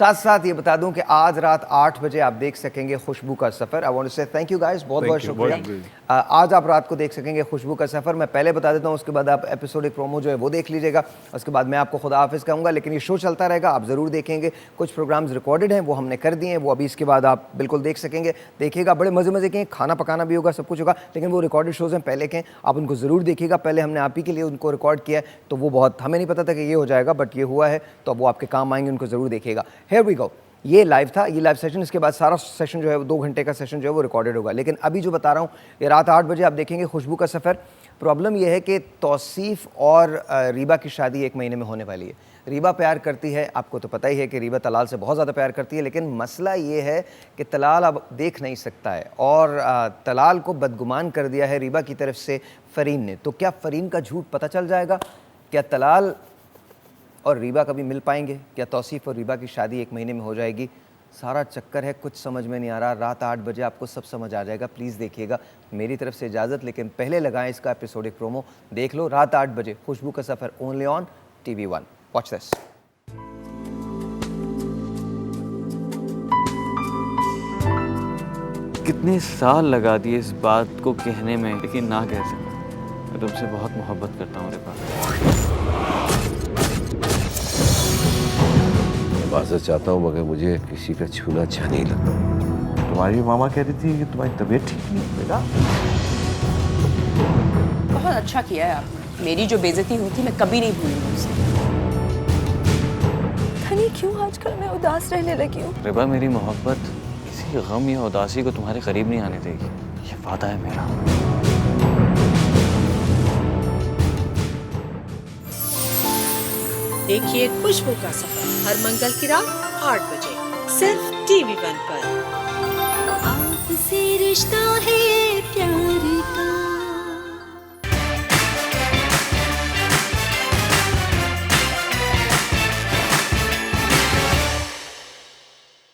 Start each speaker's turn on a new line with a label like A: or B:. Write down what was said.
A: साथ साथ ये बता दूं कि आज रात 8 बजे आप देख सकेंगे खुशबू का सफ़र। आई वांट टू से थैंक यू गाइस, बहुत बहुत शुक्रिया। आज आप रात को देख सकेंगे खुशबू का सफ़र। मैं पहले बता देता हूँ, उसके बाद आप एपिसोडिक प्रोमो जो है वो देख लीजिएगा। उसके बाद मैं आपको खुदा हाफिज़ कहूँगा, लेकिन ये शो चलता रहेगा, आप ज़रूर देखेंगे। कुछ प्रोग्राम्स रिकॉर्डेड हैं, वो हमने कर दिए हैं, वो अभी इसके बाद आप बिल्कुल देख सकेंगे। देखिएगा, बड़े मज़े के, खाना पकाना भी होगा, सब कुछ होगा, लेकिन वो रिकॉर्डेड शोज़ हैं पहले के, आप उनको ज़रूर देखिएगा। पहले हमने आप ही के लिए उनको रिकॉर्ड किया है, तो वो बहुत हमें नहीं पता था कि ये हो जाएगा, बट ये हुआ है, तो अब वो आपके काम आएंगे, उनको ज़रूर देखिएगा। हियर वी गो, ये लाइव था, ये लाइव सेशन। इसके बाद सारा सेशन जो है 2 घंटे का सेशन जो है वो रिकॉर्डेड होगा। लेकिन अभी जो बता रहा हूँ, ये रात 8 बजे आप देखेंगे खुशबू का सफ़र। प्रॉब्लम ये है कि तौसीफ़ और रीबा की शादी 1 महीने में होने वाली है। रीबा प्यार करती है, आपको तो पता ही है कि रीबा तलाल से बहुत ज़्यादा प्यार करती है, लेकिन मसला ये है कि तलाल अब देख नहीं सकता है, और तलाल को बदगुमान कर दिया है रीबा की तरफ से फ़रीन ने। तो क्या फ़रीन का झूठ पता चल जाएगा? क्या तलाल और रीबा कभी मिल पाएंगे? क्या तौसीफ़ और रीबा की शादी 1 महीने में हो जाएगी? सारा चक्कर है, कुछ समझ में नहीं आ रहा। रात 8 बजे आपको सब समझ आ जाएगा, प्लीज़ देखिएगा। मेरी तरफ से इजाज़त, लेकिन पहले लगाएं इसका एपिसोडिक प्रोमो। देख लो, रात 8 बजे खुशबू का सफ़र, only on TV1। Watch this.
B: कितने साल लगा दिए इस बात को कहने में, लेकिन ना कह सका। मैं तुमसे बहुत मोहब्बत करता हूँ रिबा।
C: माज़रत चाहता हूँ, मगर मुझे किसी का छूना अच्छा नहीं लगता।
D: तुम्हारी मामा कह रही थी कि तुम्हारी तबीयत ठीक नहीं है बेटा।
E: बहुत अच्छा किया है आपने। मेरी जो बेइज्जती हुई थी मैं कभी नहीं भूलूंगी उसे।
F: पता नहीं क्यों आजकल मैं उदास रहने लगी हूँ।
B: रिबा, मेरी मोहब्बत किसी गम या उदासी को तुम्हारे करीब नहीं आने देगी, ये वादा है मेरा।
G: देखिए खुशबू का सफर हर मंगल की रात 8 बजे सिर्फ TV1 पर।
H: आपसे रिश्ता